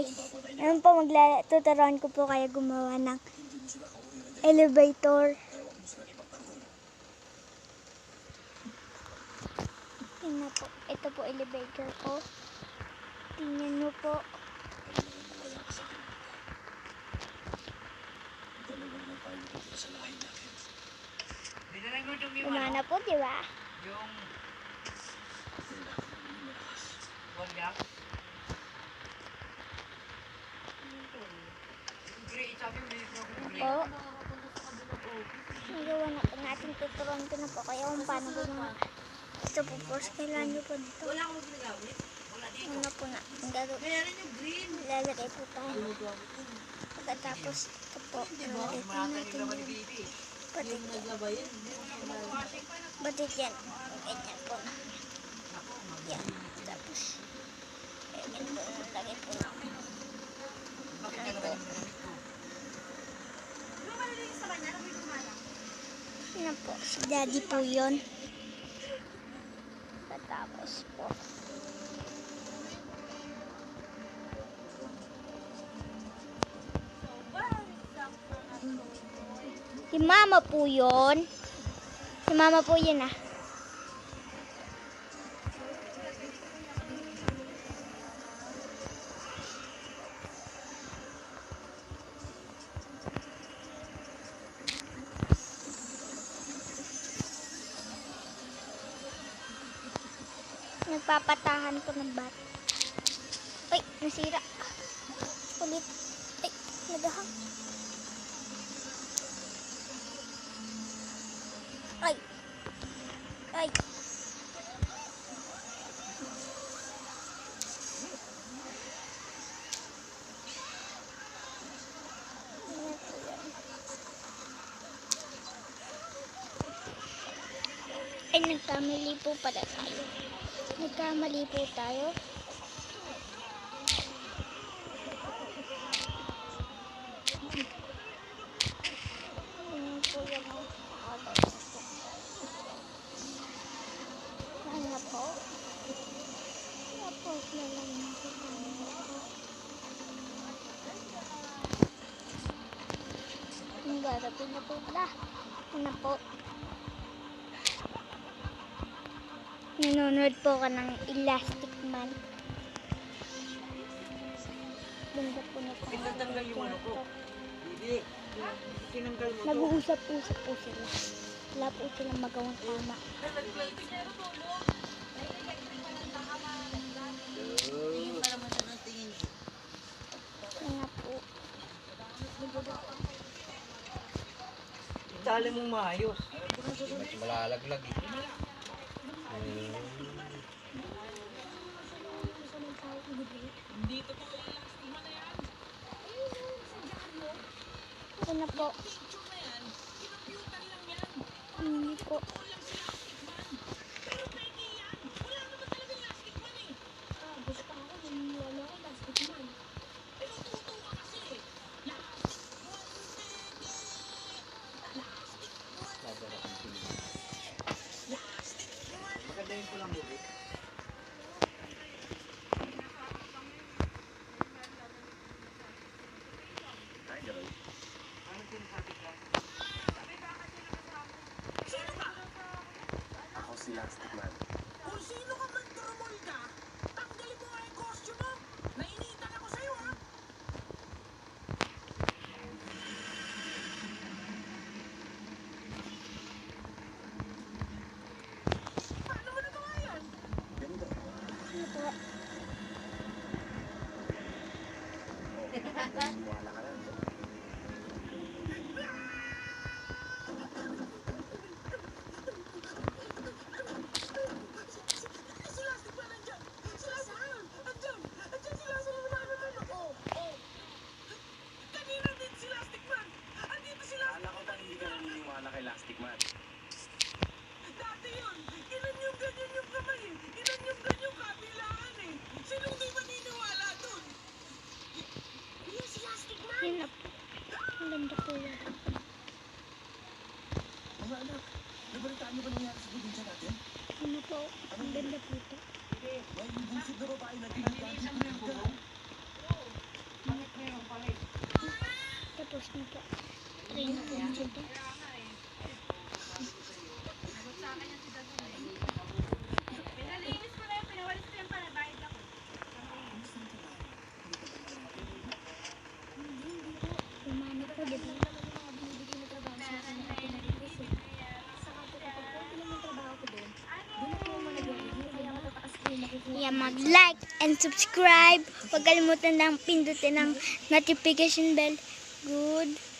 guys. Ngayon po tuturuan ko po kayo gumawa ng elevator. Tingnan po. Ito po elevator ko. Tingnan mo po. Umana po, di ba? Yung wala. Po. Nagawa na po natin. Tuturuan ko na po kaya kung paano gumawa. Ito po po. Kailangan nyo po nito. Ano po na. Lalagay po tayo. Pagkatapos ito po. Lalagay po natin yun. Batit yan. Ganyan po. Yan. Tapos. Ganyan po. Lagay po na. Ano po. Yan po. Si Daddy po yun. Tapos po. Si Mama po yun. Si Mama po yun ah. Nagpapatahan ko ng bat. Ay, nasira. Ulit. Ay, nagahang. Ay. Ay. Ay, nagkamali po pala tayo. Nagkamali po tayo. Ayan po yan. Ano po? Tapos na lang natin. Ang garapin na po pala. Ano po? Nanonood po ka ng Elastic Man. Ganda po na po. Pinatanggal yung ano ko. Hindi. Tinanggal mo to. Nag-uusap-usap po sila. Wala po silang magawang tama. Kaya po. Itali mong maayos. Mas malalaglag eh. Ano po? Hindi po. Maganda ko lang mo. Ako si Elastic Man. Kung sino ka man turumol ka, tanggalin mo nga yung costume mo. Nainitan ako sa'yo, ha? Paano mo nagawa yan? Ganda. Ano po? Wala ka lang. Si Lastic Man nandyan! Si Lastic Man! Andyan! Andyan si Lastic Man! Kanina din si Lastic Man! Andito si Lastic Akala ko ba hindi ka naniniwala kay Elastic Man? Dati yun! Ganyan yung kamay eh! Ganyan yung kabilaan eh! Sinong di maniniwala dun? Yes, si Lastic Man! Try na po dito. Umano po, di ba? Yeah, mag-like and subscribe. Huwag kalimutan ng pindutin ng notification bell. Good.